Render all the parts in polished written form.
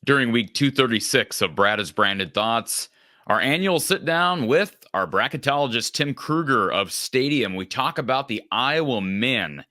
During week 236 of Brada's Branded Thoughts, our annual sit down with our bracketologist Tim Krueger of Stadium. We talk about the Iowa men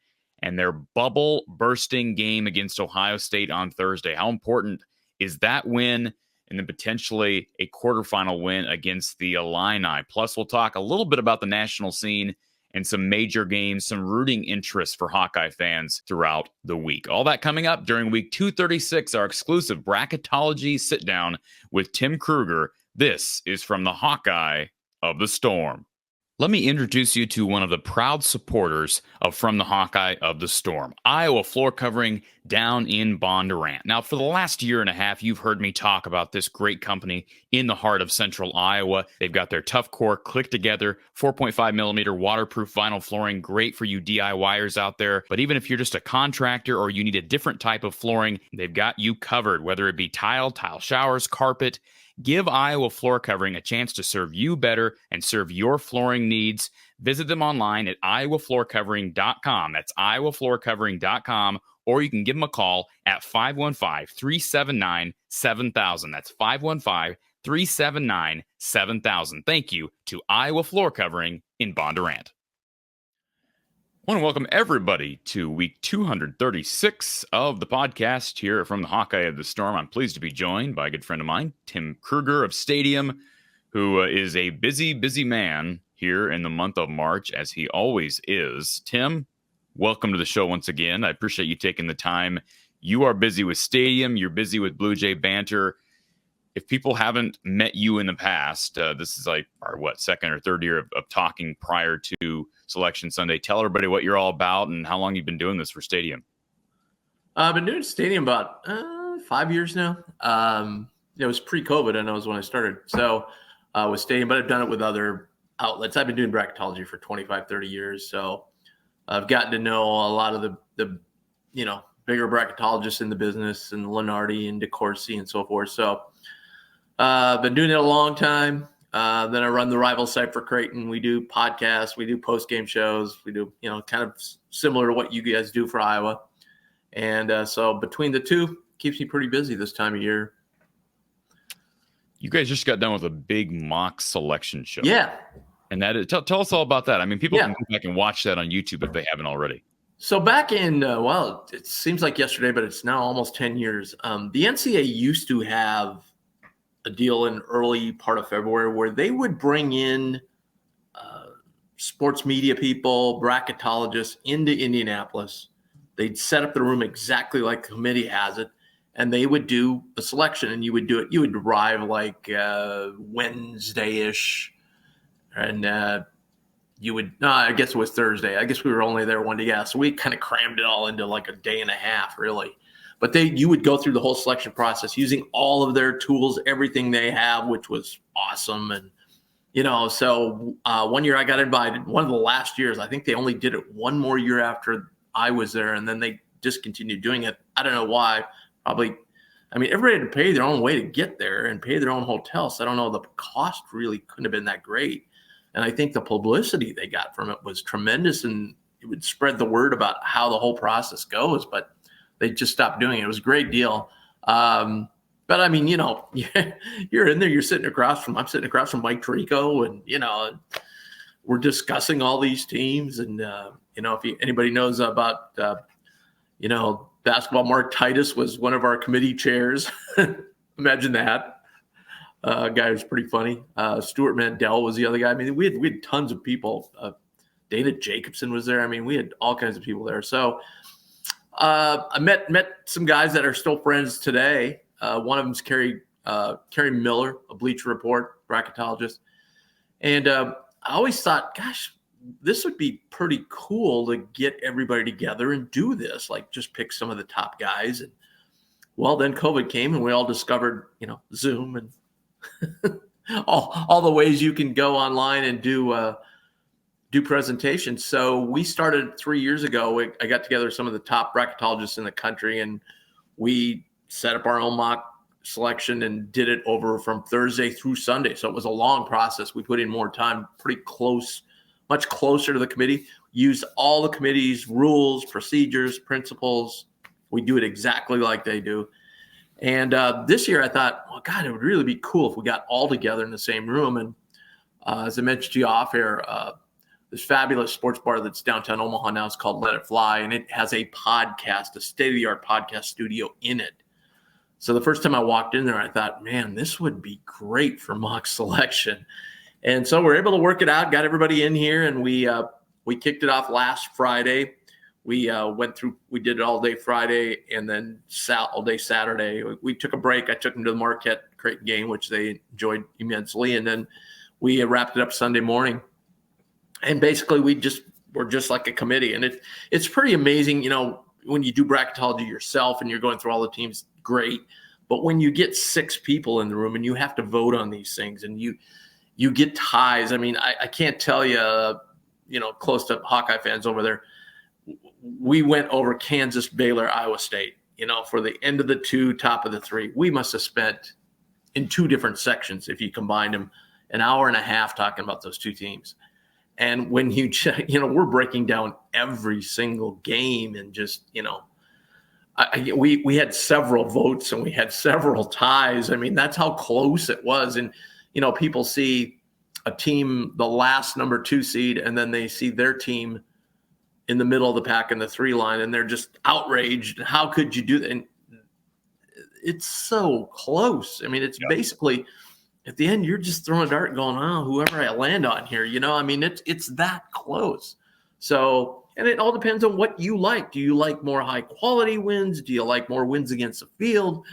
and their bubble bursting game against Ohio State on Thursday. How important is that win and then potentially a quarterfinal win against the Illini? Plus, we'll talk a little bit about the national scene and some major games, some rooting interest for Hawkeye fans throughout the week. All that coming up during week 236, our exclusive bracketology sit down with Tim Krueger. This is from the Hawkeye of the Storm. Let me introduce you to one of the proud supporters of From the Hawkeye of the Storm, Iowa floor covering down in Bondurant. Now, for the last year and a half, you've heard me talk about this great company in the heart of central Iowa. They've got their tough core, click together, 4.5 millimeter waterproof vinyl flooring, great for you DIYers out there. But even if you're just a contractor or you need a different type of flooring, they've got you covered, whether it be tile showers, carpet. Give Iowa Floor Covering a chance to serve you better and serve your flooring needs. Visit them online at iowafloorcovering.com. That's iowafloorcovering.com, or you can give them a call at 515-379-7000. That's 515-379-7000. Thank you to Iowa Floor Covering in Bondurant. I want to welcome everybody to week 236 of the podcast here from the Hawkeye of the Storm. I'm pleased to be joined by a good friend of mine, Tim Krueger of Stadium, who is a busy, busy man here in the month of March, as he always is. Tim, welcome to the show once again. I appreciate you taking the time. You are busy with Stadium. You're busy with Blue Jay Banter. If people haven't met you in the past, this is like our, second or third year of talking prior to Selection Sunday. Tell everybody what you're all about and how long you've been doing this for Stadium. I've been doing Stadium about 5 years now. It was pre-COVID, and that was when I started. So with Stadium, but I've done it with other outlets. I've been doing bracketology for 25, 30 years. So I've gotten to know a lot of the bigger bracketologists in the business, and Lenardi and DeCourcy and so forth. So been doing it a long time. Then I run the rival site for Creighton. We do podcasts. We do post-game shows. We do, kind of similar to what you guys do for Iowa. And so between the two, keeps me pretty busy this time of year. You guys just got done with a big mock selection show. Yeah. And that is, tell us all about that. I mean, people can go back and watch that on YouTube if they haven't already. So back in, it seems like yesterday, but it's now almost 10 years. The NCAA used to have a deal in early part of February where they would bring in sports media people, bracketologists into Indianapolis. They'd set up the room exactly like the committee has it, and they would do a selection, and you would do it. You would arrive like Wednesday-ish, and I guess it was Thursday. I guess we were only there one day. Yeah, so we kind of crammed it all into like a day and a half, really. But you would go through the whole selection process using all of their tools, everything they have, which was awesome. And, so 1 year I got invited. One of the last years, I think they only did it one more year after I was there, and then they discontinued doing it. I don't know why. Probably, everybody had to pay their own way to get there and pay their own hotel. So I don't know. The cost really couldn't have been that great. And I think the publicity they got from it was tremendous, and it would spread the word about how the whole process goes. But they just stopped doing it. It was a great deal. But you're in there, I'm sitting across from Mike Tirico, and, we're discussing all these teams. And, if anybody knows about, basketball, Mark Titus was one of our committee chairs. Imagine that. Guy was pretty funny. Stuart Mandel was the other guy. We had tons of people. Dana Jacobson was there. We had all kinds of people there. So, I met some guys that are still friends today. One of them is Kerry Miller, a Bleacher Report bracketologist. And I always thought, gosh, this would be pretty cool to get everybody together and do this, like just pick some of the top guys. And well, then COVID came and we all discovered, Zoom and all the ways you can go online and do presentations. So we started 3 years ago. I got together some of the top bracketologists in the country, and we set up our own mock selection and did it over from Thursday through Sunday. So it was a long process. We put in more time, much closer to the committee, used all the committee's rules, procedures, principles. We do it exactly like they do. And this year I thought, well, God, it would really be cool if we got all together in the same room. And as I mentioned to you off air, this fabulous sports bar that's downtown Omaha now is called Let It Fly, and it has a podcast, a state-of-the-art podcast studio in it. So the first time I walked in there, I thought, man, this would be great for mock selection. And so we're able to work it out, got everybody in here, and we kicked it off last Friday. We did it all day Friday and then all day Saturday. We took a break. I took them to the Marquette Creighton game, which they enjoyed immensely. And then we wrapped it up Sunday morning. And basically we're just like a committee. And it's pretty amazing, when you do bracketology yourself and you're going through all the teams, great. But when you get 6 people in the room and you have to vote on these things and you get ties. I mean, I can't tell you, close to Hawkeye fans over there, we went over Kansas, Baylor, Iowa State, for the end of the 2, top of the 3. We must have spent in 2 different sections, if you combined them, an hour and a half talking about those 2 teams. And when we're breaking down every single game and just, we had several votes and we had several ties. I mean, that's how close it was. And, people see a team, the last number 2 seed, and then they see their team in the middle of the pack in the 3 line, and they're just outraged. How could you do that? And it's so close. I mean, it's basically at the end, you're just throwing a dart and going, oh, whoever I land on here, I mean, it's that close. So, and it all depends on what you like. Do you like more high quality wins? Do you like more wins against the field?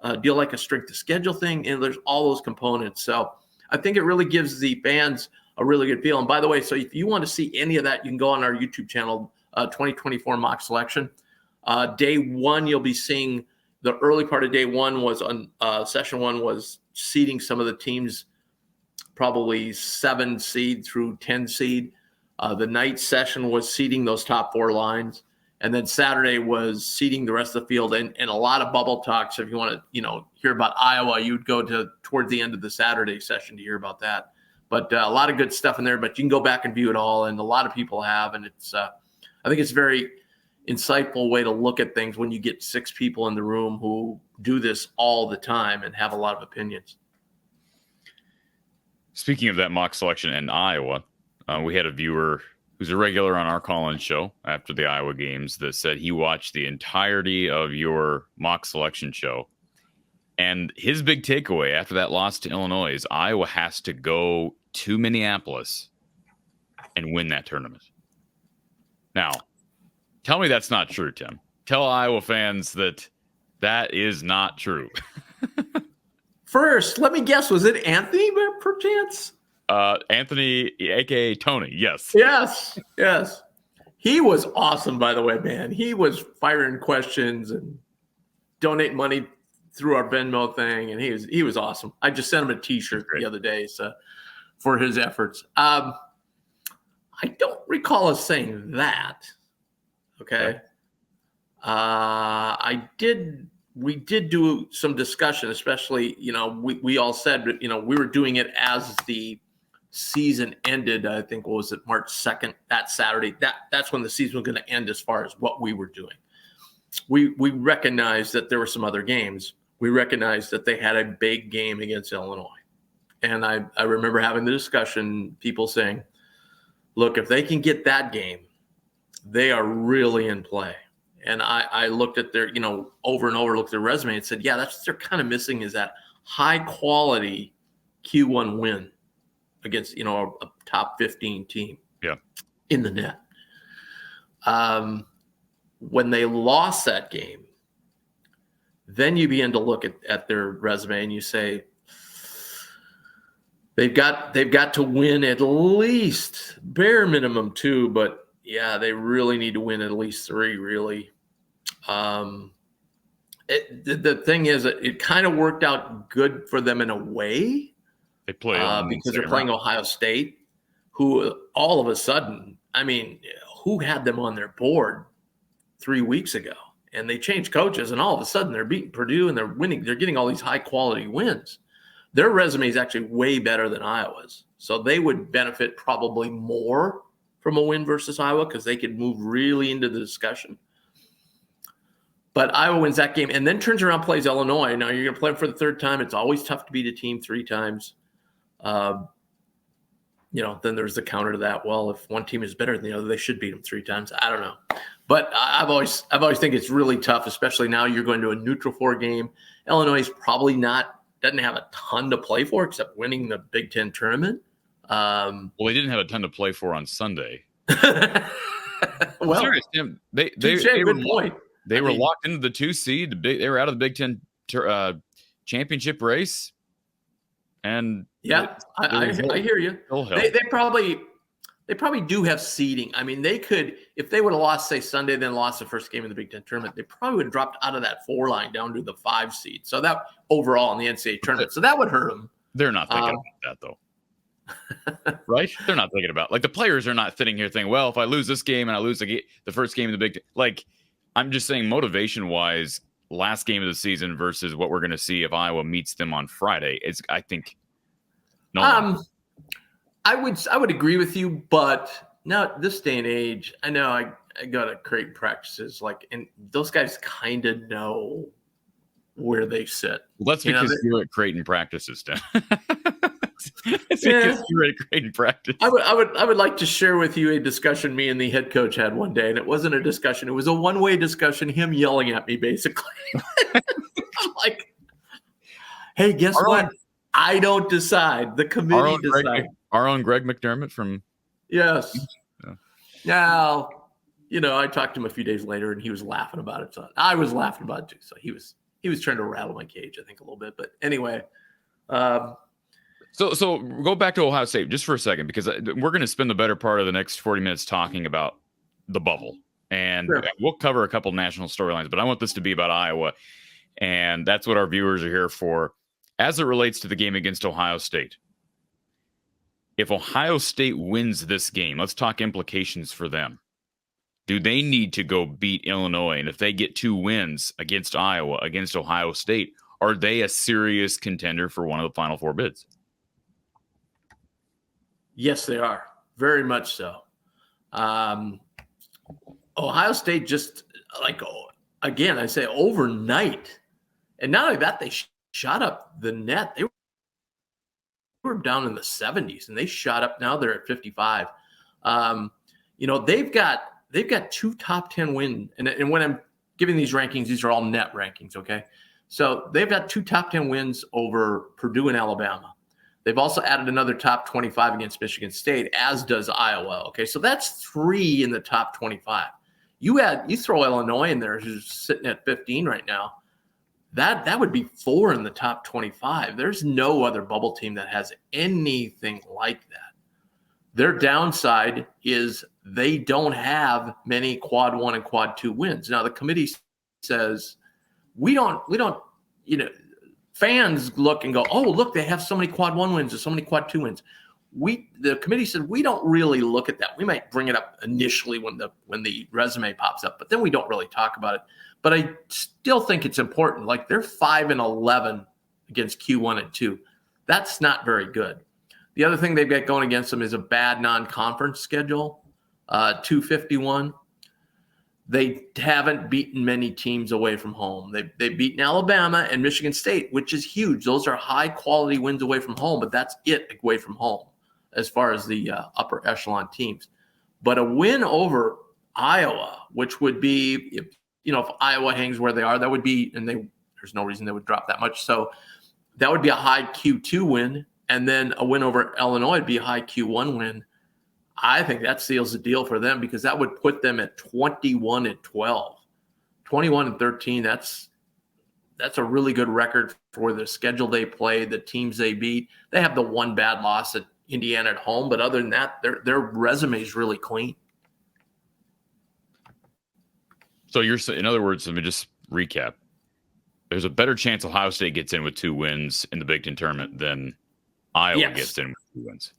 Do you like a strength of schedule thing? And there's all those components. So I think it really gives the fans a really good feel. And by the way, so if you want to see any of that, you can go on our YouTube channel, 2024 Mock Selection. Day 1, you'll be seeing the early part of day 1 was on session 1 was seeding some of the teams, probably 7 seed through 10 seed. The night session was seeding those top 4 lines. And then Saturday was seeding the rest of the field and a lot of bubble talk. So if you want to, hear about Iowa, you'd go toward the end of the Saturday session to hear about that. But a lot of good stuff in there, but you can go back and view it all. And a lot of people have, and it's, I think it's a very insightful way to look at things when you get 6 people in the room who do this all the time and have a lot of opinions. Speaking of that mock selection in Iowa, we had a viewer who's a regular on our call-in show after the Iowa games that said he watched the entirety of your mock selection show. And his big takeaway after that loss to Illinois is Iowa has to go to Minneapolis and win that tournament. Now, tell me that's not true, Tim. Tell Iowa fans that is not true. First, let me guess, was it Anthony perchance? Anthony, a.k.a. Tony, yes. Yes. He was awesome, by the way, man. He was firing questions and donating money through our Venmo thing, and he was awesome. I just sent him a T-shirt the other day for his efforts. I don't recall us saying that. Okay. We did do some discussion, especially, we all said, we were doing it as the season ended. I think, what was it, March 2nd, that Saturday? That's when the season was going to end as far as what we were doing. We recognized that there were some other games. We recognized that they had a big game against Illinois. And I remember having the discussion, people saying, look, if they can get that game, they are really in play. And I looked at their, over and over, looked at their resume and said, yeah, that's what they're kind of missing, is that high quality Q1 win against, a top 15 team in the net. When they lost that game, then you begin to look at their resume and you say, they've got to win at least bare minimum 2, but yeah, they really need to win at least 3, really. The thing is, it kind of worked out good for them in a way. They play because they're playing Ohio State, who all of a sudden, who had them on their board 3 weeks ago? And they changed coaches, and all of a sudden they're beating Purdue and they're winning. They're getting all these high quality wins. Their resume is actually way better than Iowa's. So they would benefit probably more from a win versus Iowa because they could move really into the discussion. But Iowa wins that game and then turns around, plays Illinois. Now you're going to play them for the third time. It's always tough to beat a team 3 times. Then there's the counter to that. Well, if one team is better than the other, they should beat them 3 times. I don't know. But I've always think it's really tough, especially now you're going to a neutral 4 game. Illinois is probably doesn't have a ton to play for except winning the Big Ten tournament. Well, they didn't have a ton to play for on Sunday. Well, serious, Tim. They good point. They were locked into the 2 seed. They were out of the Big Ten championship race. And yeah, I hear you. They probably do have seeding. I mean, they could, if they would have lost, say, Sunday, then lost the first game in the Big Ten tournament, they probably would have dropped out of that 4 line down to the 5 seed. So that overall in the NCAA tournament, so that would hurt them. They're not thinking about that though. Right? They're not thinking about, like, the players are not sitting here thinking, well, if I lose this game and I lose the first game in the Big Ten, like, I'm just saying motivation wise, last game of the season versus what we're going to see if Iowa meets them on Friday. I think. No. I would agree with you, but now this day and age, I know I go to Creighton practices, and those guys kind of know where they sit. Well, that's because you're at Creighton practices, Dan. It's because you're at Creighton practice. I would like to share with you a discussion me and the head coach had one day, and it wasn't a discussion; it was a one-way discussion. Him yelling at me, basically. I'm like, "Hey, guess what? I don't decide. The committee decides." Our own Greg McDermott from. Yes. Yeah. Now, I talked to him a few days later, and he was laughing about it. So I was laughing about it too. So he was trying to rattle my cage, I think, a little bit. But anyway. So go back to Ohio State just for a second, because we're going to spend the better part of the next 40 minutes talking about the bubble. And we'll cover a couple national storylines, but I want this to be about Iowa. And that's what our viewers are here for. As it relates to the game against Ohio State, if Ohio State wins this game, let's talk implications for them. Do they need to go beat Illinois? And if they get 2 wins against Iowa, against Ohio State, are they a serious contender for one of the Final 4 bids? Yes, they are. Very much so. Ohio State just, again, I say overnight. And not only that, they shot up the net. They were down in the 70s, and they shot up. Now they're at 55. They've got 2 top 10 wins. And when I'm giving these rankings, these are all net rankings, okay? So they've got 2 top 10 wins over Purdue and Alabama. They've also added another top 25 against Michigan State, as does Iowa. Okay, so that's 3 in the top 25. You throw Illinois in there, who's sitting at 15 right now. That would be 4 in the top 25. There's no other bubble team that has anything like that. Their downside is they don't have many quad 1 and quad 2 wins. Now the committee says we don't. Fans look and go, oh, look, they have so many quad 1 wins or so many quad 2 wins. The committee said we don't really look at that. We might bring it up initially when the resume pops up, but then we don't really talk about it. But I still think it's important. Like, they're 5-11 against Q1 and 2. That's not very good. The other thing they've got going against them is a bad non-conference schedule, 251. They haven't beaten many teams away from home. They've beaten Alabama and Michigan State, which is huge. Those are high-quality wins away from home, but that's it away from home as far as the upper echelon teams. But a win over Iowa, which would be, if Iowa hangs where they are, that would be, and there's no reason they would drop that much. So that would be a high Q2 win, and then a win over Illinois would be a high Q1 win. I think that seals the deal for them, because that would put them at 21-12, 21-13. That's a really good record for the schedule they play, the teams they beat. They have the one bad loss at Indiana at home, but other than that, their resume is really clean. So in other words, let me just recap. There's a better chance Ohio State gets in with 2 wins in the Big Ten tournament than Iowa gets in with 2 wins.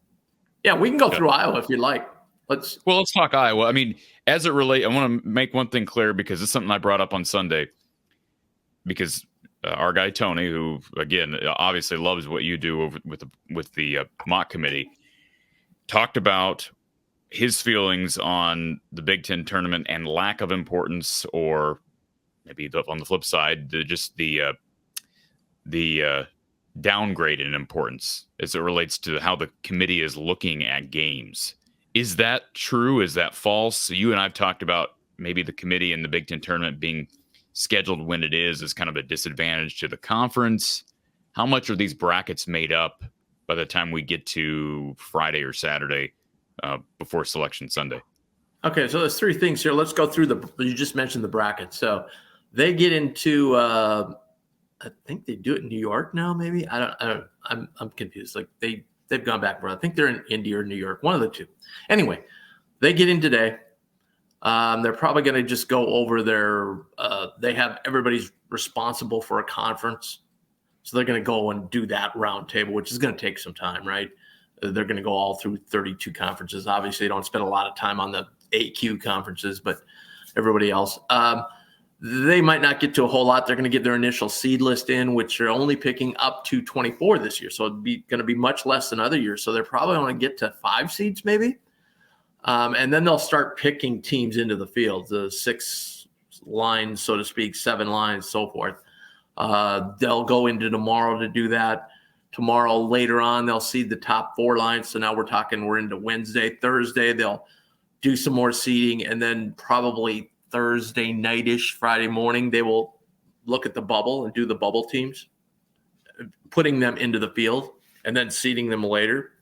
Yeah, we can go through Iowa if you'd like. Let's talk Iowa. I mean, as it relates, I want to make one thing clear, because it's something I brought up on Sunday. Because our guy Tony, who again obviously loves what you do with the mock committee, talked about his feelings on the Big Ten tournament and lack of importance, or maybe on the flip side, the downgrade in importance as it relates to how the committee is looking at games. Is that true? Is that false? You and I've talked about maybe the committee and the Big Ten tournament being scheduled when it is kind of a disadvantage to the conference. How much are these brackets made up by the time we get to Friday or Saturday before Selection Sunday? Okay, so there's three things here. Let's go through you just mentioned the brackets. So they get into, I think they do it in New York now, maybe. I'm confused. Like they've gone back. I think they're in India or New York, one of the two. Anyway, they get in today. They're probably going to just go over they have everybody's responsible for a conference. So they're going to go and do that round table, which is going to take some time, right? They're going to go all through 32 conferences. Obviously, they don't spend a lot of time on the AQ conferences, but everybody else. They might not get to a whole lot. They're going to get their initial seed list in, which are only picking up to 24 this year. So it's going to be much less than other years. So they're probably going to get to 5 seeds maybe. And then they'll start picking teams into the field, the 6 lines, so to speak, 7 lines, so forth. They'll go into tomorrow to do that. Tomorrow, later on, they'll seed the top 4 lines. So now we're into Wednesday. Thursday, they'll do some more seeding. And then probably Thursday night-ish, Friday morning, they will look at the bubble and do the bubble teams, putting them into the field and then seeding them later.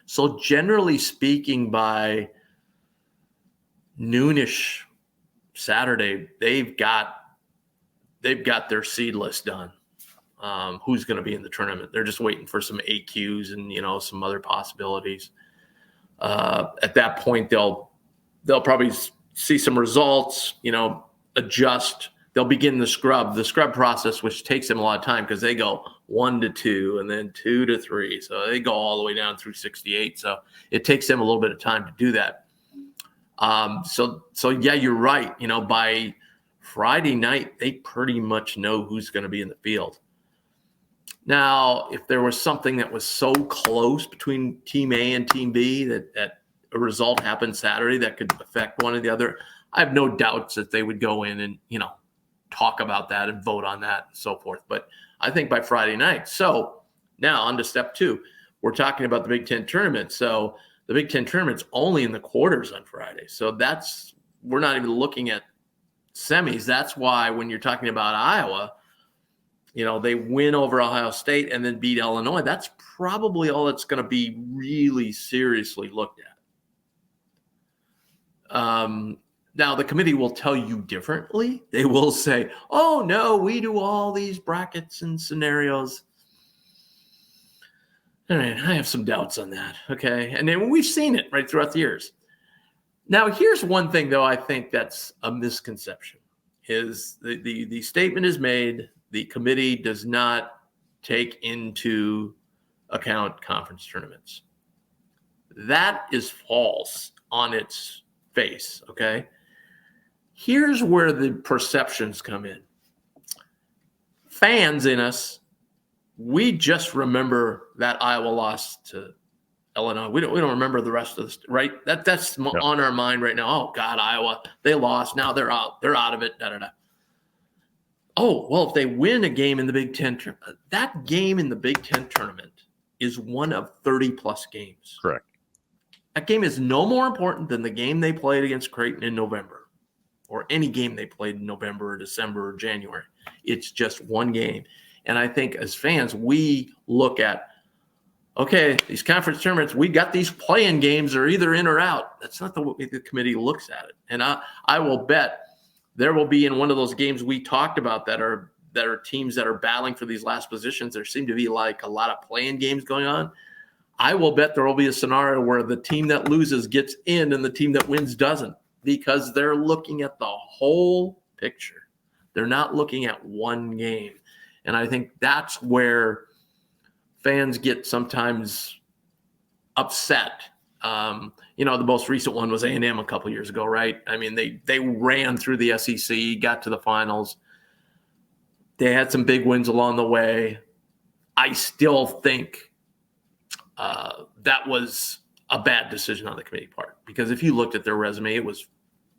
So generally speaking, by noonish Saturday, they've got their seed list done. Who's going to be in the tournament? They're just waiting for some AQs and some other possibilities. At that point, they'll probably see some results. Adjust. They'll begin the scrub process, which takes them a lot of time because they go 1 to 2 and then 2 to 3. So they go all the way down through 68. So it takes them a little bit of time to do that. So yeah, you're right. By Friday night, they pretty much know who's going to be in the field. Now, if there was something that was so close between Team A and Team B that a result happened Saturday that could affect one or the other, I have no doubts that they would go in and, talk about that and vote on that and so forth. But I think by Friday night. So now on to step 2. We're talking about the Big Ten tournament. So the Big Ten tournament's only in the quarters on Friday. So we're not even looking at semis. That's why when you're talking about Iowa, they win over Ohio State and then beat Illinois. That's probably all that's going to be really seriously looked at. Now, the committee will tell you differently. They will say, oh, no, we do all these brackets and scenarios. All right, I have some doubts on that, okay? And then we've seen it right throughout the years. Now, here's one thing, though, I think that's a misconception, is the statement is made, the committee does not take into account conference tournaments. That is false on its face, okay? Here's where the perceptions come in. Fans in us, we just remember that Iowa lost to Illinois. We don't remember the rest of this, right? That's on our mind right now. Oh God, Iowa, they lost. Now they're out. They're out of it. Da da da. Oh well, if they win a game in the Big Ten, that game in the Big Ten tournament is one of 30 plus games. Correct. That game is no more important than the game they played against Creighton in November, or any game they played in November or December or January. It's just one game. And I think as fans, we look at, okay, these conference tournaments, we got these playing games are either in or out. That's not the way the committee looks at it. And I will bet there will be in one of those games we talked about that are teams that are battling for these last positions. There seem to be like a lot of playing games going on. I will bet there will be a scenario where the team that loses gets in and the team that wins doesn't, because they're looking at the whole picture. They're not looking at one game. And I think that's where fans get sometimes upset. The most recent one was A&M a couple years ago, right? I mean, they ran through the SEC, got to the finals. They had some big wins along the way. I still think that was a bad decision on the committee part, because if you looked at their resume, it was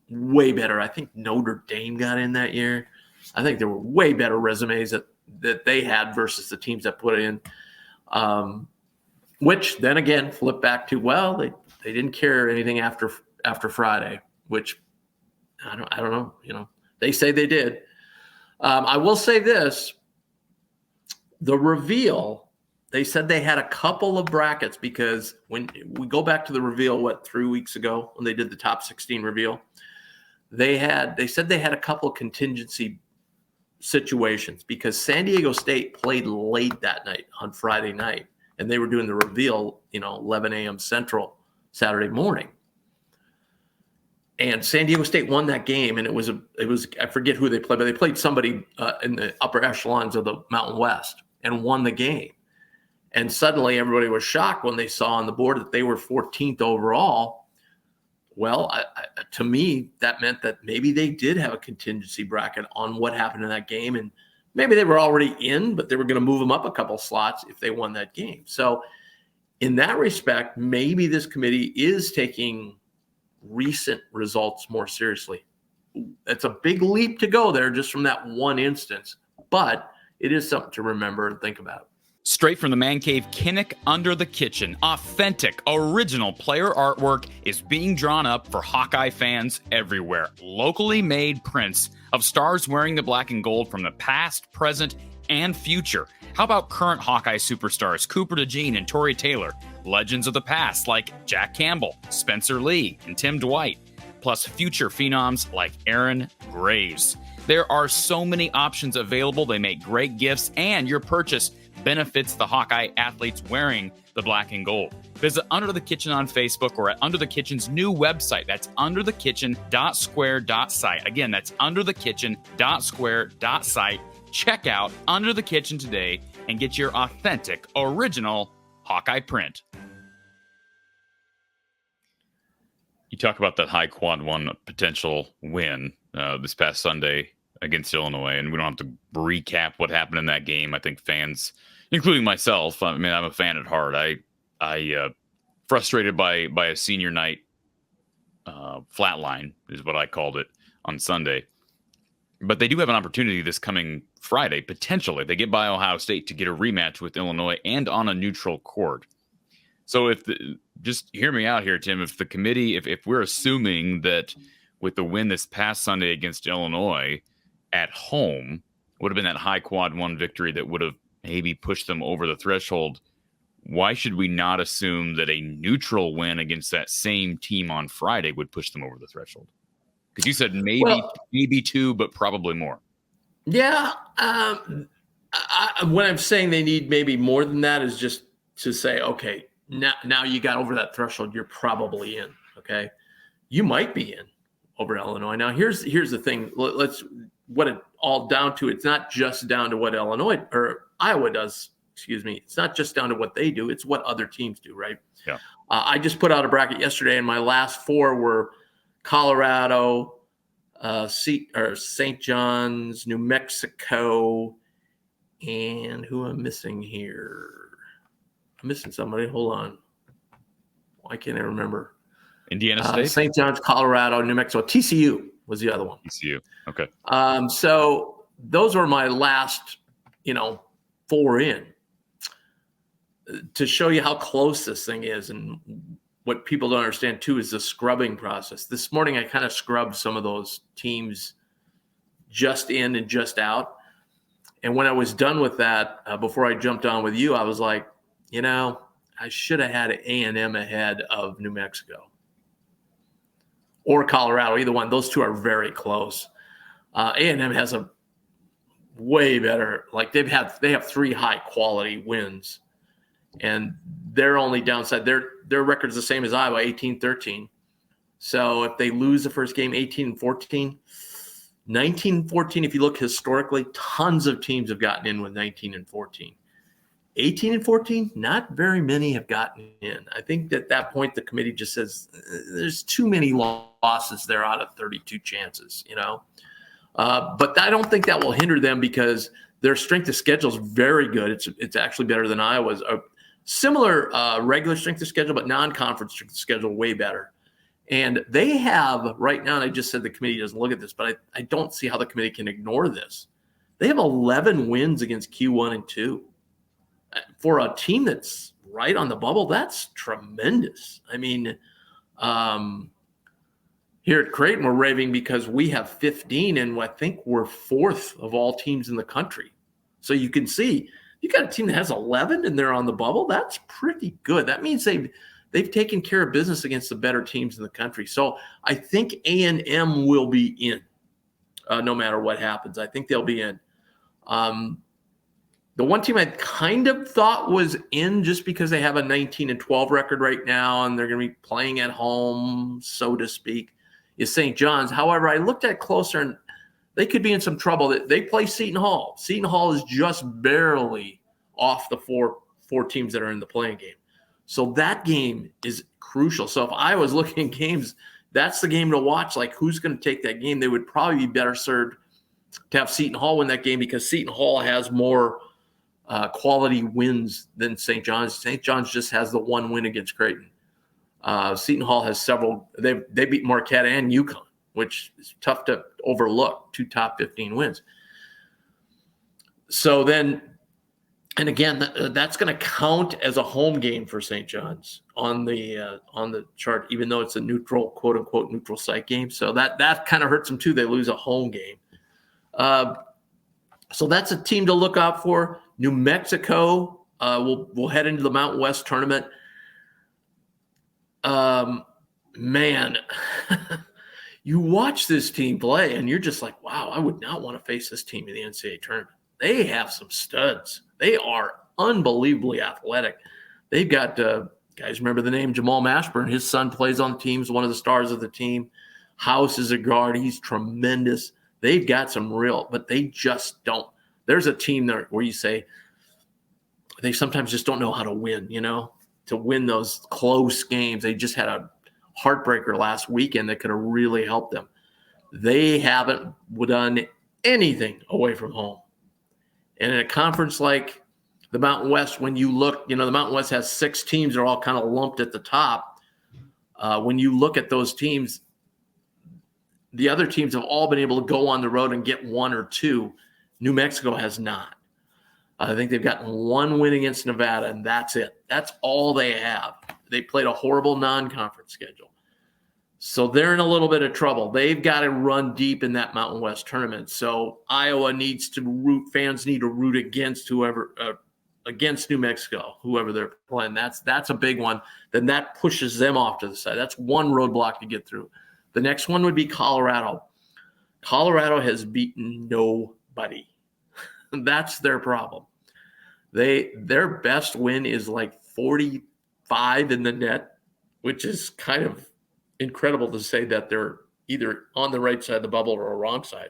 way better. I think Notre Dame got in that year. I think there were way better resumes that they had versus the teams that put it in. Which then again flip back to, well, they didn't care anything after Friday, which I don't know. You know, they say they did. I will say this: the reveal. They said they had a couple of brackets because when we go back to the reveal, 3 weeks ago when they did the top 16 reveal, they said they had a couple of contingency situations because San Diego State played late that night on Friday night, and they were doing the reveal, 11 a.m. Central Saturday morning. And San Diego State won that game, and it was I forget who they played, but they played somebody in the upper echelons of the Mountain West and won the game. And suddenly everybody was shocked when they saw on the board that they were 14th overall. Well, to me, that meant that maybe they did have a contingency bracket on what happened in that game. And maybe they were already in, but they were going to move them up a couple slots if they won that game. So in that respect, maybe this committee is taking recent results more seriously. It's a big leap to go there just from that one instance, but it is something to remember and think about. Straight from the man cave, Kinnick Under the Kitchen, authentic, original player artwork is being drawn up for Hawkeye fans everywhere. Locally made prints of stars wearing the black and gold from the past, present, and future. How about current Hawkeye superstars Cooper DeJean and Torrey Taylor? Legends of the past like Jack Campbell, Spencer Lee, and Tim Dwight. Plus future phenoms like Aaron Graves. There are so many options available. They make great gifts, and your purchase benefits the Hawkeye athletes wearing the black and gold. Visit Under the Kitchen on Facebook or at Under the Kitchen's new website. That's underthekitchen.square.site. Again, that's underthekitchen.square.site. Check out Under the Kitchen today and get your authentic, original Hawkeye print. You talk about that high quad one potential win this past Sunday against Illinois, and we don't have to recap what happened in that game. I think fans, including myself, I mean, I'm a fan at heart. I frustrated by a senior night flatline is what I called it on Sunday. But they do have an opportunity this coming Friday, potentially. They get by Ohio State to get a rematch with Illinois and on a neutral court. So just hear me out here, Tim. If the committee, if we're assuming that with the win this past Sunday against Illinois at home would have been that high quad one victory that would have maybe pushed them over the threshold, why should we not assume that a neutral win against that same team on Friday would push them over the threshold? Because you said maybe two, but probably more. Yeah. What I'm saying they need maybe more than that is just to say, okay, now you got over that threshold, you're probably in. Okay. You might be in over Illinois. Now here's the thing. What it all down to, it's not just down to what Illinois or Iowa does, it's not just down to what they do, it's what other teams do, right? Yeah. I just put out a bracket yesterday, and my last four were Colorado, St. John's, New Mexico, and who I'm missing here? I'm missing somebody. Hold on. Why can't I remember? Indiana State? St. John's, Colorado, New Mexico. TCU was the other one. TCU. Okay. So those were my last, four in to show you how close this thing is. And what people don't understand too is the scrubbing process. This morning, I kind of scrubbed some of those teams just in and just out. And when I was done with that, before I jumped on with you, I was like, I should have had A&M ahead of New Mexico or Colorado, either one. Those two are very close. A&M has a way better, they have three high quality wins, and their only downside, their record's the same as Iowa, 18-13. So if they lose the first game, 18-14, 19-14, if you look historically, tons of teams have gotten in with 19-14. 18-14, not very many have gotten in. I think at that point, the committee just says there's too many losses there out of 32 chances, But I don't think that will hinder them because their strength of schedule is very good. It's actually better than Iowa's. A similar regular strength of schedule, but non-conference strength of schedule way better. And they have right now, and I just said the committee doesn't look at this, but I don't see how the committee can ignore this. They have 11 wins against Q1 and 2. For a team that's right on the bubble, that's tremendous. I mean, here at Creighton, we're raving because we have 15, and I think we're 4th of all teams in the country. So you can see, you got a team that has 11 and they're on the bubble. That's pretty good. That means they've taken care of business against the better teams in the country. So I think A&M will be in, no matter what happens. I think they'll be in. The one team I kind of thought was in just because they have a 19-12 record right now and they're going to be playing at home, so to speak, is St. John's. However, I looked at it closer and they could be in some trouble. They play Seton Hall. Seton Hall is just barely off the four teams that are in the playing game. So that game is crucial. So if I was looking at games, that's the game to watch. Like, who's going to take that game? They would probably be better served to have Seton Hall win that game because Seton Hall has more quality wins than St. John's. St. John's just has the one win against Creighton. Seton Hall has several. They beat Marquette and UConn, which is tough to overlook, 2 top 15 wins. So then, and again, that's going to count as a home game for St. John's on the chart, even though it's a neutral, quote unquote, neutral site game. So that kind of hurts them too. They lose a home game. So that's a team to look out for. New Mexico will head into the Mountain West tournament. Man, you watch this team play and you're just like, wow, I would not want to face this team in the NCAA tournament. They have some studs. They are unbelievably athletic. They've got guys, remember the name Jamal Mashburn. His son plays on the team, is one of the stars of the team. House is a guard. He's tremendous. They've got some real, but they just don't. There's a team there where you say they sometimes just don't know how to win, to win those close games. They just had a heartbreaker last weekend that could have really helped them. They haven't done anything away from home. And in a conference like the Mountain West, when you look, the Mountain West has 6 teams that are all kind of lumped at the top. When you look at those teams, the other teams have all been able to go on the road and get 1 or 2. New Mexico has not. I think they've gotten 1 win against Nevada, and that's it. That's all they have. They played a horrible non-conference schedule. So they're in a little bit of trouble. They've got to run deep in that Mountain West tournament. So Iowa needs to fans need to root against against New Mexico, whoever they're playing. That's a big one. Then that pushes them off to the side. That's one roadblock to get through. The next one would be Colorado. Colorado has beaten nobody. That's their problem. Their best win is like 45 in the net, which is kind of incredible to say that they're either on the right side of the bubble or a wrong side.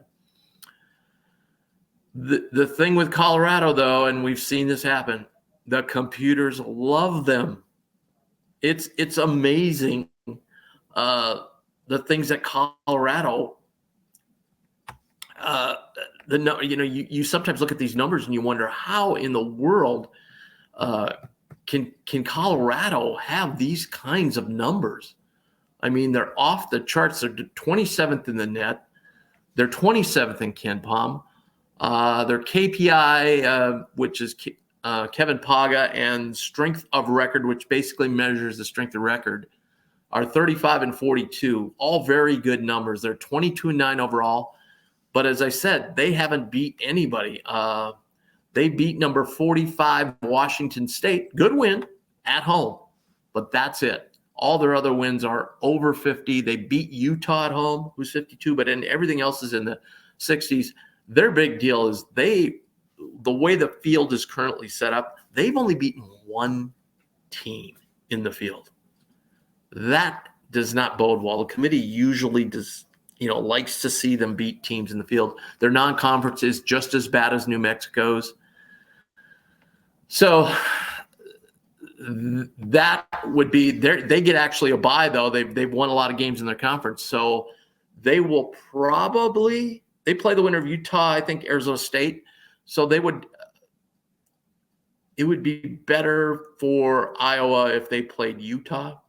The thing with Colorado, though, and we've seen this happen, the computers love them. It's amazing the things that Colorado you sometimes look at these numbers and you wonder how in the world can Colorado have these kinds of numbers? I mean, they're off the charts. They're 27th in the net. They're 27th in KenPom. Their KPI, which is Kevin Paga, and strength of record, which basically measures the strength of record, are 35 and 42. All very good numbers. They're 22-9 overall. But as I said, they haven't beat anybody. They beat number 45 Washington State. Good win at home, but that's it. All their other wins are over 50. They beat Utah at home, who's 52, but then everything else is in the 60s. Their big deal is the way the field is currently set up, they've only beaten 1 team in the field. That does not bode well. The committee usually does. Likes to see them beat teams in the field. Their non-conference is just as bad as New Mexico's. So that would be they get actually a bye, though. They've won a lot of games in their conference. So they will they play the winner of Utah, I think Arizona State. So it would be better for Iowa if they played Utah.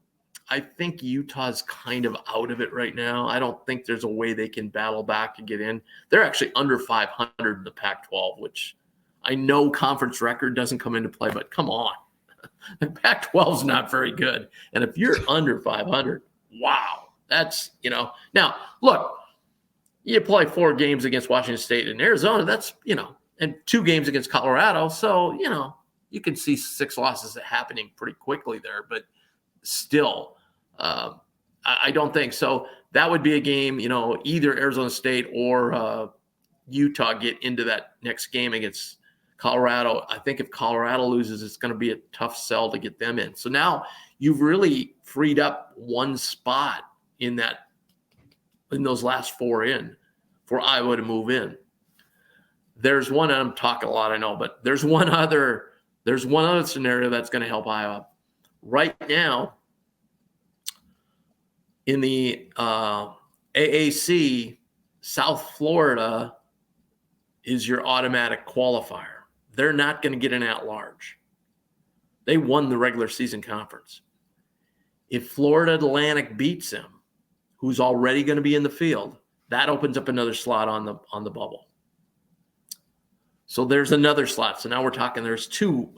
I think Utah's kind of out of it right now. I don't think there's a way they can battle back and get in. They're actually under 500 in the Pac-12, which I know conference record doesn't come into play, but come on. The Pac-12 is not very good. And if you're under 500, wow, that's, now look, you play 4 games against Washington State and Arizona, that's, and 2 games against Colorado. So, you can see 6 losses happening pretty quickly there, but still, I don't think so. That would be a game, either Arizona State or Utah get into that next game against Colorado. I think if Colorado loses, it's going to be a tough sell to get them in. So now you've really freed up one spot in those last 4 in for Iowa to move in. There's one, I'm talking a lot, I know, but there's one other scenario that's going to help Iowa. Right now, in the AAC, South Florida is your automatic qualifier. They're not going to get an at-large. They won the regular season conference. If Florida Atlantic beats them, who's already going to be in the field, that opens up another slot on the bubble. So there's another slot. So now we're talking there's 2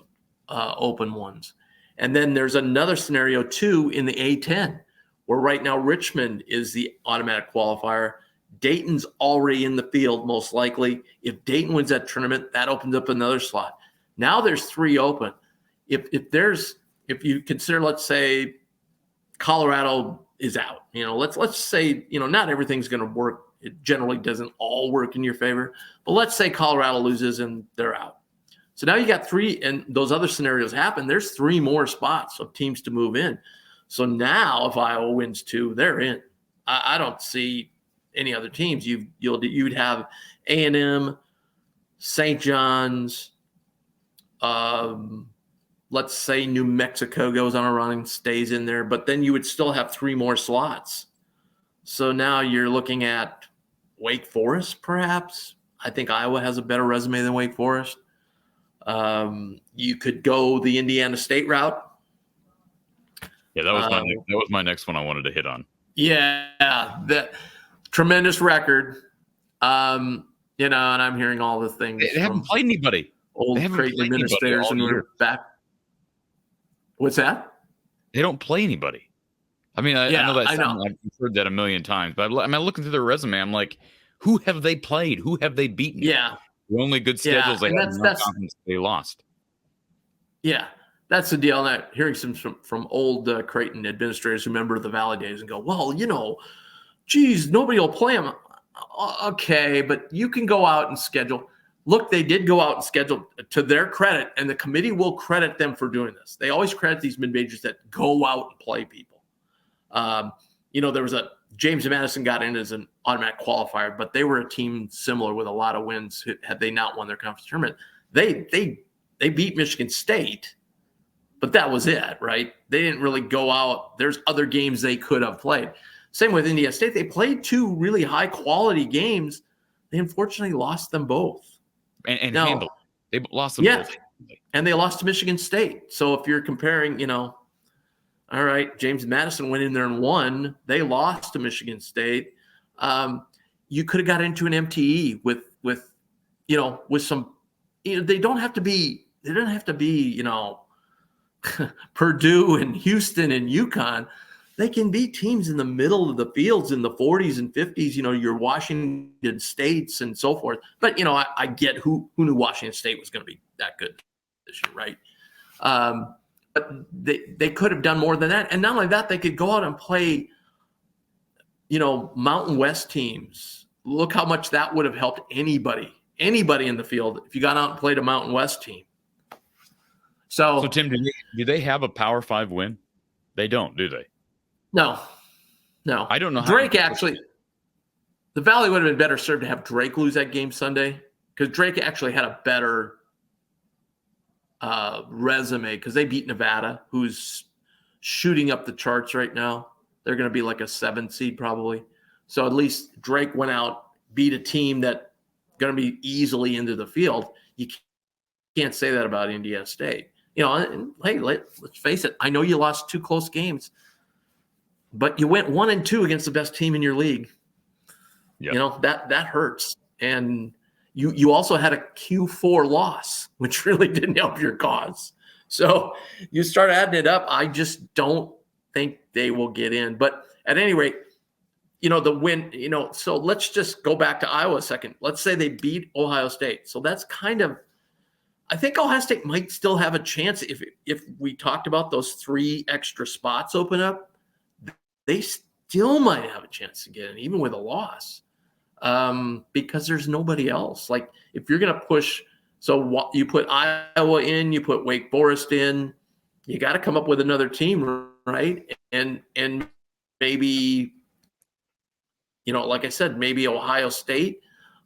open ones. And then there's another scenario too in the A10, where right now Richmond is the automatic qualifier. Dayton's already in the field, most likely. If Dayton wins that tournament, that opens up another slot. Now there's 3 open. If you consider, let's say, Colorado is out, let's say, not everything's going to work. It generally doesn't all work in your favor, but let's say Colorado loses and they're out. So now you got 3, and those other scenarios happen. There's 3 more spots of teams to move in. So now if Iowa wins 2, they're in. I don't see any other teams. You'd have A&M, St. John's, let's say New Mexico goes on a run and stays in there, but then you would still have 3 more slots. So now you're looking at Wake Forest, perhaps. I think Iowa has a better resume than Wake Forest. You could go the Indiana State route. Yeah, that was my next one I wanted to hit on. Yeah, that tremendous record. And I'm hearing all the things. They haven't played anybody. Old Creighton administrators and we're back. What's that? They don't play anybody. I mean, I know that. I've heard that a million times, but I'm looking through their resume. I'm like, who have they played? Who have they beaten? Yeah, the only good schedules they had. They lost. Yeah, that's the deal. And I'm hearing some from old Creighton administrators who remember the Valley days and go, well, geez, nobody will play them. Okay, but you can go out and schedule. Look, they did go out and schedule, to their credit, and the committee will credit them for doing this. They always credit these mid-majors that go out and play people. There was James Madison got in as an automatic qualifier, but they were a team similar with a lot of wins had they not won their conference tournament. They beat Michigan State, but that was it, right? They didn't really go out. There's other games they could have played. Same with Indiana State. They played 2 really high-quality games. They unfortunately lost them both. And handled. They lost them both. And they lost to Michigan State. So if you're comparing, all right, James Madison went in there and won. They lost to Michigan State. You could have got into an MTE with some, they don't have to be, Purdue and Houston and UConn. They can beat teams in the middle of the fields in the 40s and 50s, your Washington States and so forth. But, I get who knew Washington State was going to be that good this year, right? But they could have done more than that. And not only that, they could go out and play, Mountain West teams. Look how much that would have helped anybody in the field if you got out and played a Mountain West team. So Tim, do they have a Power 5 win? They don't, do they? No. I don't know. Drake actually, the Valley would have been better served to have Drake lose that game Sunday, because Drake actually had a better resume, because they beat Nevada, who's shooting up the charts right now. They're going to be like a 7 seed probably. So at least Drake went out, beat a team that going to be easily into the field. You can't say that about Indiana State. And, hey, let's face it. I know you lost 2 close games. but you went 1-2 against the best team in your league. Yep. You know, that hurts. And you also had a Q4 loss, which really didn't help your cause. So you start adding it up. I just don't think they will get in. But at any rate, you know, the win, you know, so let's just go back to Iowa a second. Let's say they beat Ohio State. So that's kind of, I think Ohio State might still have a chance if we talked about those 3 extra spots open up. They still might have a chance to get in, even with a loss, because there's nobody else. Like if you're going to push, so you put Iowa in, you put Wake Forest in, you got to come up with another team, right? And maybe, you know, like I said, maybe Ohio State.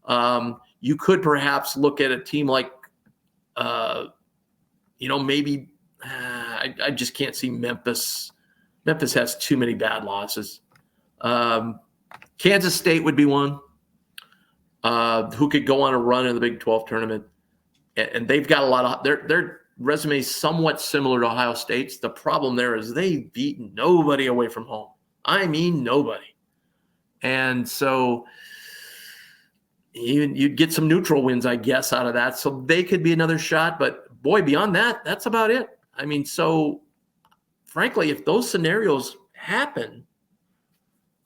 You could perhaps look at a team like, you know, maybe I just can't see Memphis. Memphis has too many bad losses. Kansas State would be one who could go on a run in the Big 12 tournament. And they've got a lot of their resume is somewhat similar to Ohio State's. The problem there is they've beaten nobody away from home. I mean, nobody. And so even you'd get some neutral wins, I guess, out of that. So they could be another shot. But boy, beyond that, that's about it. I mean, so frankly, if those scenarios happen,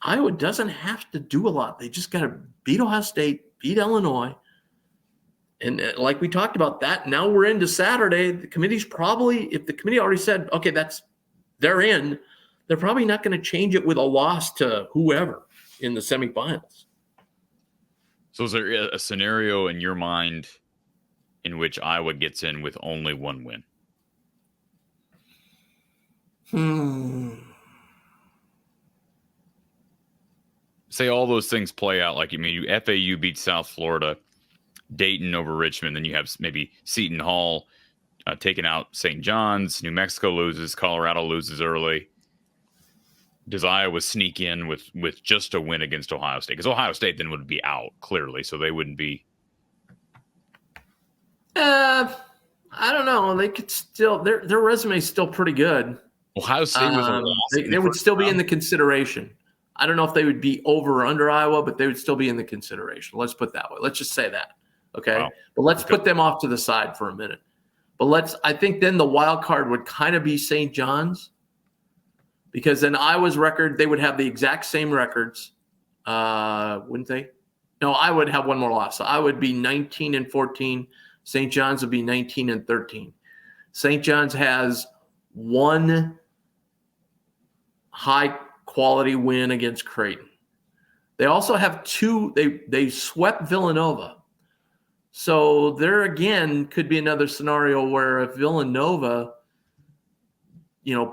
Iowa doesn't have to do a lot. They just got to beat Ohio State, beat Illinois. And like we talked about that, now we're into Saturday. The committee's probably, if the committee already said, okay, they're in, they're probably not going to change it with a loss to whoever in the semifinals. So is there a scenario in your mind in which Iowa gets in with only 1 win? Say all those things play out. Like, FAU beats South Florida, Dayton over Richmond, then you have maybe Seton Hall taking out St. John's, New Mexico loses, Colorado loses early. Does Iowa sneak in with just a win against Ohio State? Because Ohio State then would be out, clearly, so they wouldn't be. I don't know. They could still, their resume is still pretty good. Ohio State with a loss. They would still be in the consideration. I don't know if they would be over or under Iowa, but they would still be in the consideration. Let's put it that way. Let's just say that. Okay. Wow. But let's put them off to the side for a minute. But I think then the wild card would kind of be St. John's, because then Iowa's record, they would have the exact same records. Wouldn't they? No, I would have one more loss. So I would be 19-14. St. John's would be 19-13. St. John's has one high quality win against Creighton. They also have 2. They swept Villanova. So there again could be another scenario where if Villanova,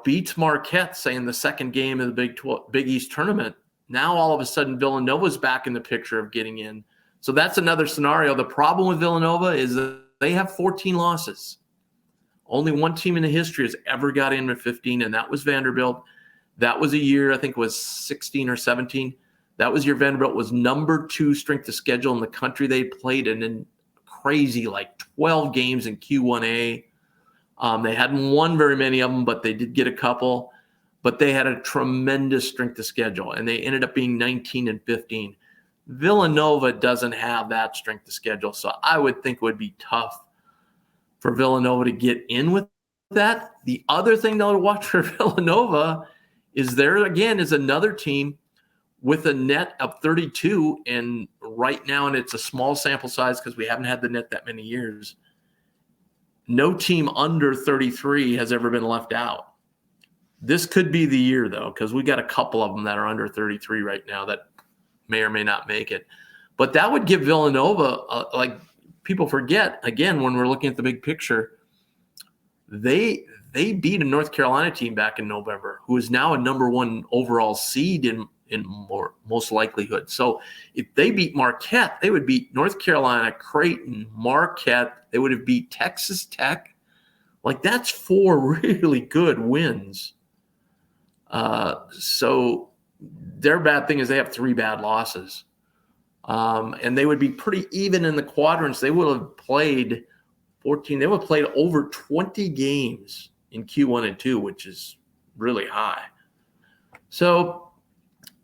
beats Marquette, say in the second game of the Big East tournament, now all of a sudden Villanova's back in the picture of getting in. So that's another scenario. The problem with Villanova is that they have 14 losses. Only one team in the history has ever got in with 15, and that was Vanderbilt. That was a year, I think it was 16 or 17. That was year Vanderbilt was number 2 strength of schedule in the country. They played in crazy, like 12 games in Q1A. They hadn't won very many of them, but they did get a couple. But they had a tremendous strength of schedule, and they ended up being 19-15. Villanova doesn't have that strength of schedule, so I would think it would be tough for Villanova to get in with that. The other thing to watch for Villanova is there, again, is another team with a net of 32, and right now, and it's a small sample size because we haven't had the net that many years, no team under 33 has ever been left out. This could be the year, though, because we got a couple of them that are under 33 right now that may or may not make it. But that would give Villanova, like people forget, again, when we're looking at the big picture, they beat a North Carolina team back in November, who is now a number 1 overall seed in most likelihood. So if they beat Marquette, they would beat North Carolina, Creighton, Marquette. They would have beat Texas Tech. Like, that's 4 really good wins. So their bad thing is they have 3 bad losses. And they would be pretty even in the quadrants. They would have played 14. They would have played over 20 games in Q1 and 2, which is really high. So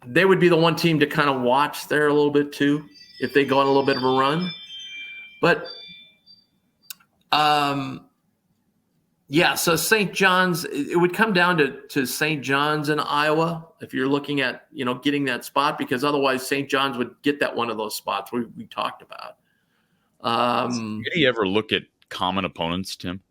they would be the one team to kind of watch there a little bit too, if they go on a little bit of a run. But yeah, so St. John's, it would come down to St. John's in Iowa if you're looking at, getting that spot, because otherwise St. John's would get that one of those spots we talked about. Did he ever look at common opponents, Tim?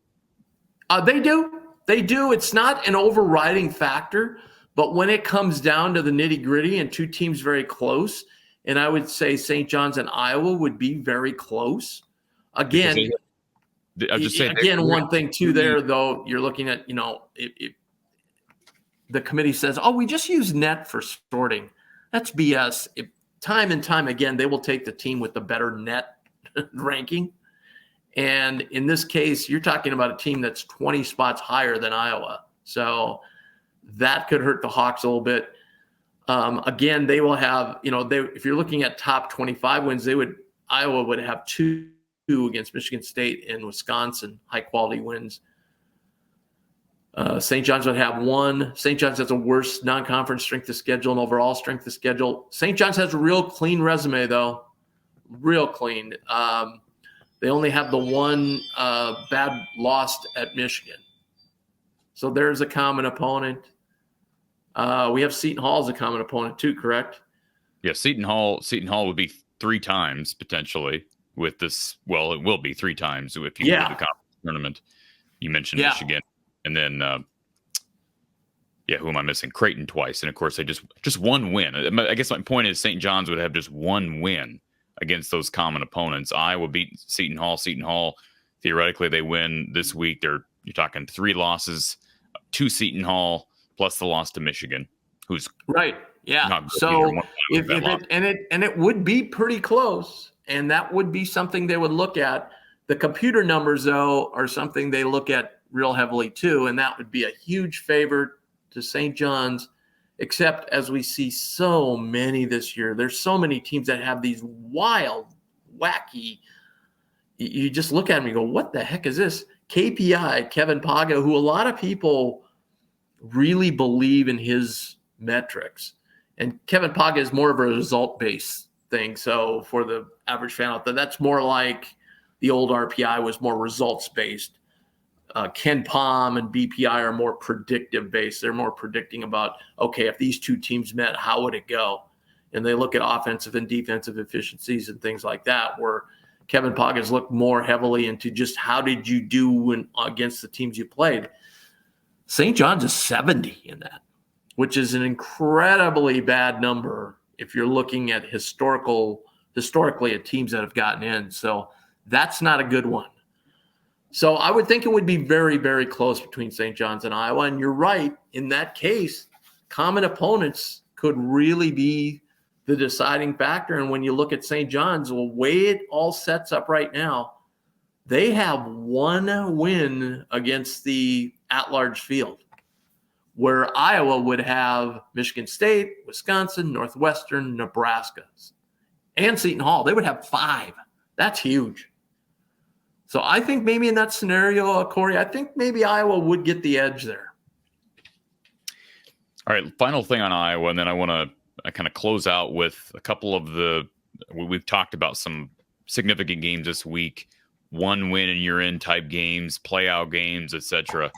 They do. They do. It's not an overriding factor, but when it comes down to the nitty-gritty and two teams very close, and I would say St. John's and Iowa would be very close. Again, I'm just saying. Again, one thing too there, though, you're looking at, if the committee says, "Oh, we just use net for sorting," that's BS. Time and time again, they will take the team with the better net ranking. And in this case, you're talking about a team that's 20 spots higher than Iowa. So that could hurt the Hawks a little bit. Again, they will have, if you're looking at top 25 wins, Iowa would have two against Michigan State and Wisconsin, high quality wins. St. John's would have one. St. John's has a worse non-conference strength of schedule and overall strength of schedule. St. John's has a real clean resume, though. Real clean. They only have the one bad loss at Michigan. So there's a common opponent. We have Seton Hall as a common opponent too, correct? Yeah, Seton Hall would be 3 times potentially with this. Well, it will be 3 times if you do the conference tournament. You mentioned Michigan, and then who am I missing? Creighton twice, and of course they just one win. I guess my point is St. John's would have just one win against those common opponents. Iowa beat Seton Hall. Seton Hall, theoretically, they win this week. You're talking 3 losses to Seton Hall plus the loss to Michigan, who's right. Yeah. So it would be pretty close, and that would be something they would look at. The computer numbers, though, are something they look at real heavily too, and that would be a huge favor to St. John's. Except as we see so many this year, there's so many teams that have these wild, wacky. You just look at them and go, "What the heck is this?" KPI, Kevin Paga, who a lot of people really believe in his metrics. And Kevin Paga is more of a result-based thing. So for the average fan out there, that's more like the old RPI was more results-based. Ken Palm and BPI are more predictive-based. They're more predicting about, okay, if these two teams met, how would it go? And they look at offensive and defensive efficiencies and things like that, where Kevin Paga's looked more heavily into just how did you do against the teams you played. St. John's is 70 in that, which is an incredibly bad number if you're looking at historically at teams that have gotten in. So that's not a good one. So I would think it would be very, very close between St. John's and Iowa. And you're right. In that case, common opponents could really be the deciding factor. And when you look at St. John's, the way it all sets up right now, they have one win against the at-large field, where Iowa would have Michigan State, Wisconsin, Northwestern, Nebraska, and Seton Hall. They would have 5. That's huge. So I think maybe in that scenario, Corey, I think maybe Iowa would get the edge there. All right, final thing on Iowa, and then I want to kind of close out with a couple of we've talked about some significant games this week, one win and you're in type games, play-out games, etc.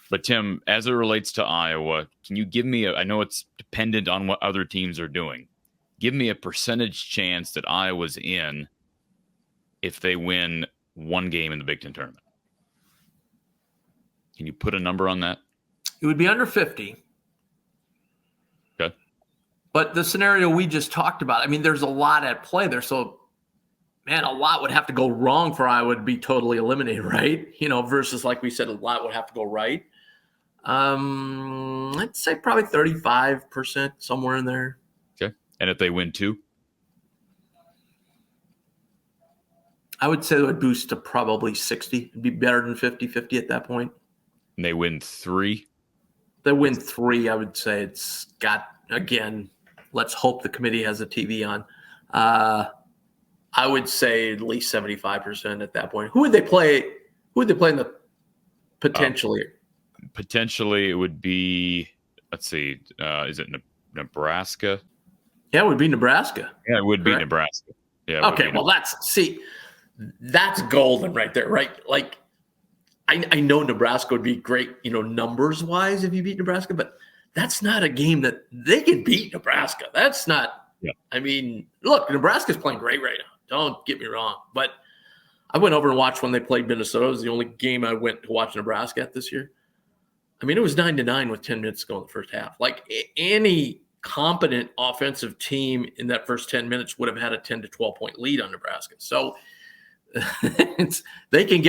But Tim, as it relates to Iowa, can you give me I know it's dependent on what other teams are doing. Give me a percentage chance that Iowa's in if they win one game in the Big Ten tournament. Can you put a number on that? It would be under 50. Okay. But the scenario we just talked about, I mean, there's a lot at play there. So, man, a lot would have to go wrong for Iowa to be totally eliminated, right? Versus, like we said, a lot would have to go right. I'd say probably 35%, somewhere in there. Okay. And if they win 2? I would say it would boost to probably 60. It'd be better than 50-50 at that point. And they win 3? They win 3, I would say it's got, again, let's hope the committee has a TV on. I would say at least 75% at that point. Who would they play? Who would they play in the potentially? Potentially, it would be let's see, is it Nebraska? Yeah, it would be Nebraska. Yeah, it would Correct? be Nebraska. Yeah. Okay, well, that's golden right there, right? Like, I know Nebraska would be great, numbers wise if you beat Nebraska, but that's not a game that they can beat Nebraska. That's not. Yeah. I mean, look, Nebraska's playing great right now. Don't get me wrong, but I went over and watched when they played Minnesota. It was the only game I went to watch Nebraska at this year. I mean, it was 9-9 with 10 minutes to go in the first half. Like any competent offensive team in that first 10 minutes would have had a 10 to 12 point lead on Nebraska. So they can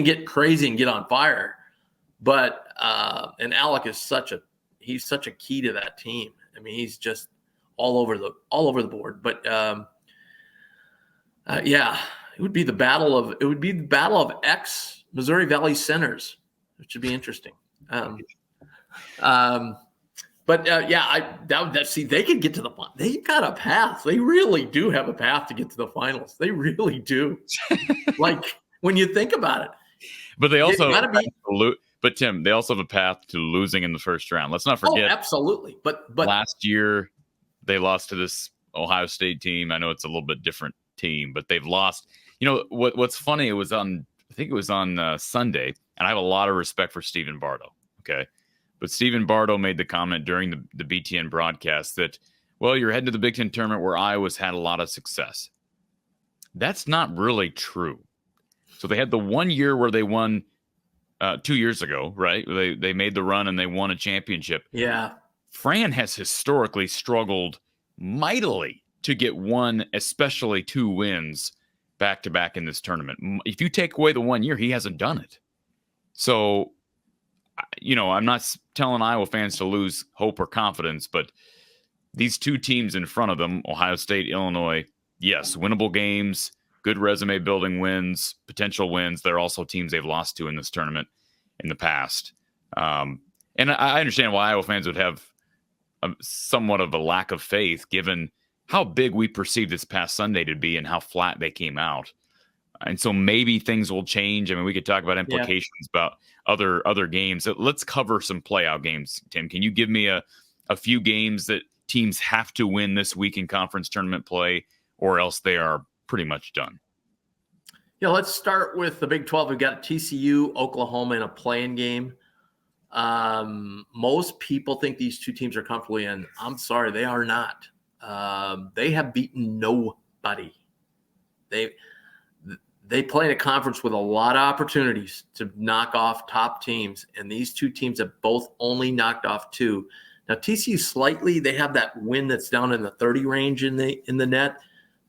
get crazy and get on fire. But and Alec is such a key to that team. I mean, he's just all over the board. But yeah, it would be the battle of ex Missouri Valley centers, which would be interesting. See, they could get to the final. They've got a path. They really do have a path to get to the finals. They really do. Like when you think about it. But they also but Tim, they also have a path to losing in the first round. Let's not forget. Oh, absolutely. But last year they lost to this Ohio State team. I know it's a little bit different team, but they've lost. You know what's funny? I think it was on Sunday, and I have a lot of respect for Stephen Bardo. Okay. But Stephen Bardo made the comment during the BTN broadcast that, well, you're heading to the Big Ten tournament where Iowa's had a lot of success. That's not really true. So they had the 1 year where they won 2 years ago, right? They made the run and they won a championship. Yeah. Fran has historically struggled mightily to get one, especially 2 wins back-to-back in this tournament. If you take away the 1 year, he hasn't done it. So, I'm not telling Iowa fans to lose hope or confidence, but these 2 teams in front of them, Ohio State, Illinois, yes, winnable games, good resume building wins, potential wins. They're also teams they've lost to in this tournament in the past. And I understand why Iowa fans would have somewhat of a lack of faith given how big we perceived this past Sunday to be and how flat they came out. And so maybe things will change. I mean, we could talk about implications about other games. Let's cover some playout games, Tim. Can you give me a few games that teams have to win this week in conference tournament play, or else they are pretty much done? Yeah, let's start with the Big 12. We've got TCU, Oklahoma in a play-in game. Most people think these 2 teams are comfortably in. I'm sorry, they are not. They have beaten nobody. They play in a conference with a lot of opportunities to knock off top teams, and these 2 teams have both only knocked off 2. Now, TCU they have that win that's down in the 30 range in the net,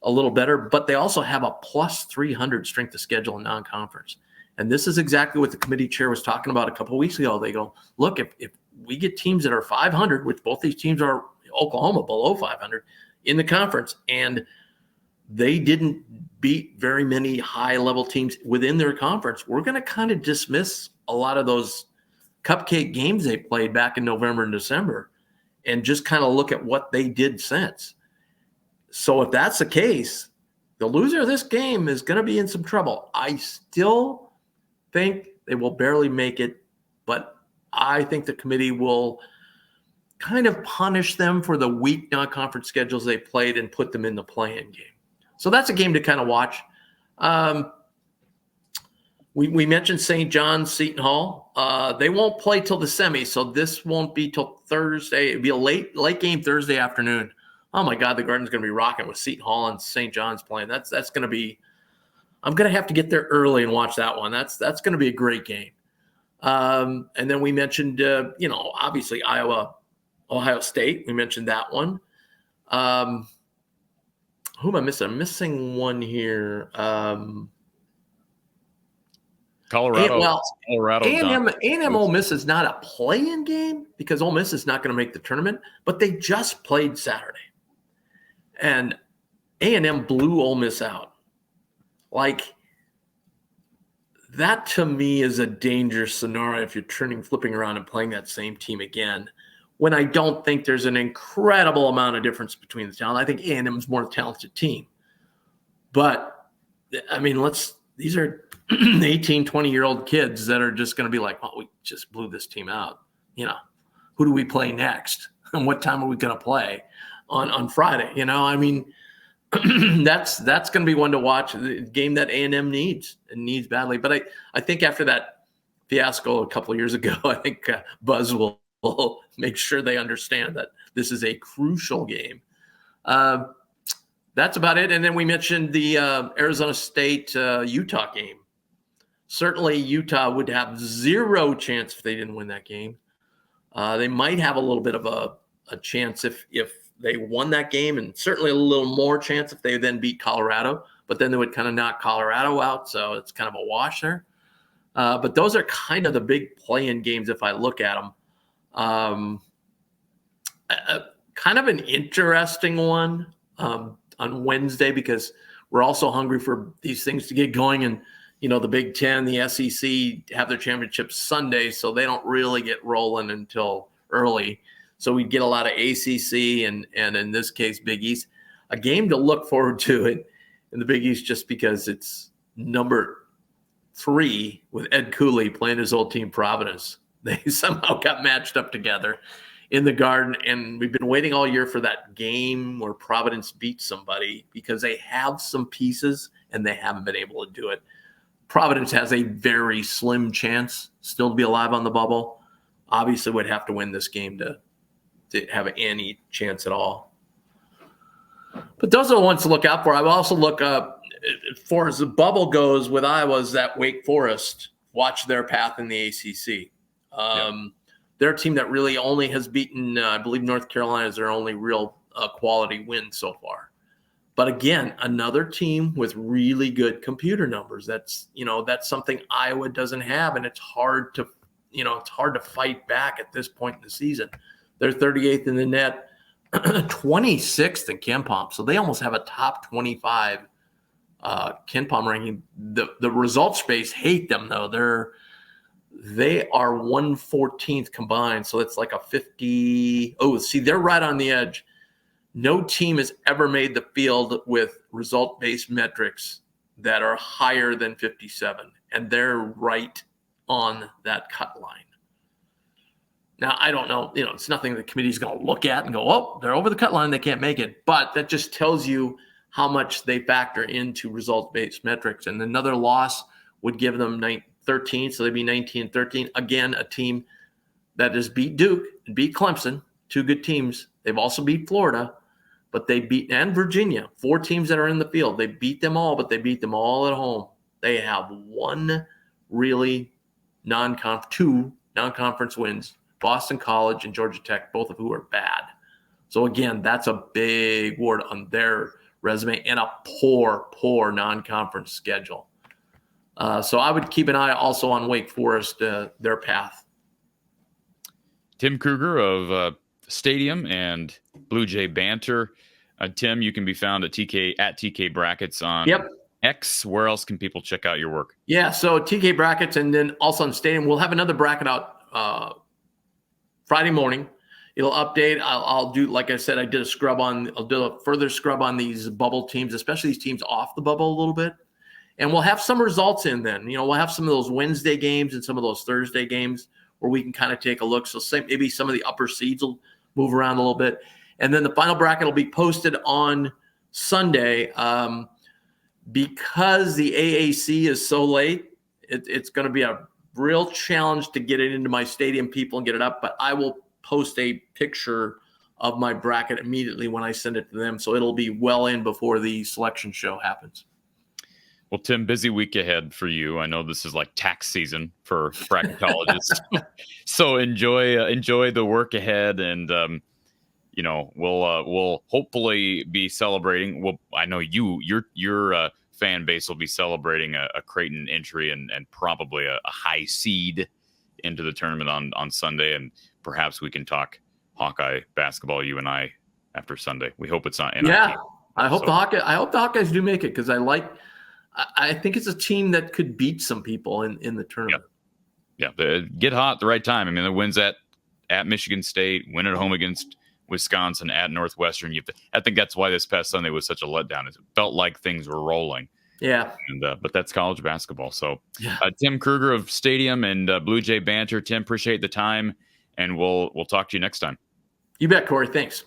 a little better, but they also have a plus 300 strength of schedule in non-conference. And this is exactly what the committee chair was talking about a couple of weeks ago. They go, look, if we get teams that are 500, which both these teams are, Oklahoma below 500 in the conference, and they didn't beat very many high-level teams within their conference, we're going to kind of dismiss a lot of those cupcake games they played back in November and December and just kind of look at what they did since. So if that's the case, the loser of this game is going to be in some trouble. I still think they will barely make it, but I think the committee will kind of punish them for the weak non-conference schedules they played and put them in the play-in game. So that's a game to kind of watch. We mentioned St. John's, Seton Hall. They won't play till the semi, so this won't be till Thursday. It'll be a late game Thursday afternoon. Oh my God, the Garden's going to be rocking with Seton Hall and St. John's playing. That's going to be. I'm going to have to get there early and watch that one. That's going to be a great game. And then we mentioned, obviously Iowa, Ohio State. We mentioned that one. Who am I missing? I'm missing one here. Colorado. A&M Ole Miss is not a play-in game because Ole Miss is not going to make the tournament, but they just played Saturday. And A&M blew Ole Miss out. Like, that to me is a dangerous scenario if you're flipping around and playing that same team again, when I don't think there's an incredible amount of difference between the talent. I think A&M is more a talented team. But, I mean, these are 18, 20-year-old kids that are just going to be like, oh, we just blew this team out, who do we play next and what time are we going to play on Friday? I mean, that's going to be one to watch. The game that A&M needs badly. But I think after that fiasco a couple of years ago, I think Buzz will make sure they understand that this is a crucial game. That's about it. And then we mentioned the Arizona State Utah game. Certainly Utah would have zero chance if they didn't win that game. They might have a little bit of a chance if they won that game, and certainly a little more chance if they then beat Colorado. But then they would kind of knock Colorado out, so it's kind of a wash there. But those are kind of the big play-in games if I look at them. Kind of an interesting one on Wednesday because we're also hungry for these things to get going. And, the Big Ten, the SEC have their championships Sunday, so they don't really get rolling until early. So we get a lot of ACC and in this case, Big East. A game to look forward to it in the Big East just because it's number 3 with Ed Cooley playing his old team Providence. They somehow got matched up together in the Garden, and we've been waiting all year for that game where Providence beats somebody because they have some pieces and they haven't been able to do it. Providence has a very slim chance still to be alive on the bubble. Obviously would have to win this game to have any chance at all. But those are the ones to look out for. I will also look up, as far as the bubble goes with Iowa, is that Wake Forest, watch their path in the ACC. They're a team that really only has beaten, I believe North Carolina is their only real quality win so far. But again, another team with really good computer numbers. That's something Iowa doesn't have, and it's hard to fight back at this point in the season. They're 38th in the net, 26th in KenPom, so they almost have a top 25 KenPom ranking. The results space hate them though. They are 114th combined, so it's like a 50. Oh, see, they're right on the edge. No team has ever made the field with result-based metrics that are higher than 57, and they're right on that cut line. Now, I don't know, it's nothing the committee's going to look at and go, oh, they're over the cut line, they can't make it. But that just tells you how much they factor into result-based metrics. And another loss would give them 13, so they'd be 19-13. Again, a team that has beat Duke and beat Clemson, 2 good teams. They've also beat Florida, but they beat, and Virginia, 4 teams that are in the field. They beat them all, but they beat them all at home. They have 2 non-conference wins, Boston College and Georgia Tech, both of who are bad. So again, that's a big word on their resume and a poor non-conference schedule. So I would keep an eye also on Wake Forest, their path. Tim Krueger of Stadium and Blue Jay Banter. Tim, you can be found at TK Brackets on X. Where else can people check out your work? Yeah, so TK Brackets, and then also on Stadium. We'll have another bracket out Friday morning. It'll update. I'll do, like I said, I'll do a further scrub on these bubble teams, especially these teams off the bubble a little bit. And we'll have some results in then. We'll have some of those Wednesday games and some of those Thursday games where we can kind of take a look. So maybe some of the upper seeds will move around a little bit. And then the final bracket will be posted on Sunday. Because the AAC is so late, it's going to be a real challenge to get it into my Stadium people and get it up. But I will post a picture of my bracket immediately when I send it to them. So it'll be well in before the selection show happens. Well, Tim, busy week ahead for you. I know this is like tax season for bracketologists. So enjoy the work ahead, and we'll hopefully be celebrating. Well, I know your fan base will be celebrating a Creighton entry and probably a high seed into the tournament on Sunday, and perhaps we can talk Hawkeye basketball, you and I, after Sunday. We hope it's not NIT. Yeah, I hope the Hawkeyes do make it, because I think it's a team that could beat some people in the tournament. Yeah, get hot at the right time. I mean, the wins at Michigan State, win at home against Wisconsin, at Northwestern. I think that's why this past Sunday was such a letdown. It felt like things were rolling. Yeah. But that's college basketball. So Tim Krueger of Stadium and Blue Jay Banter. Tim, appreciate the time. and we'll talk to you next time. You bet, Corey. Thanks.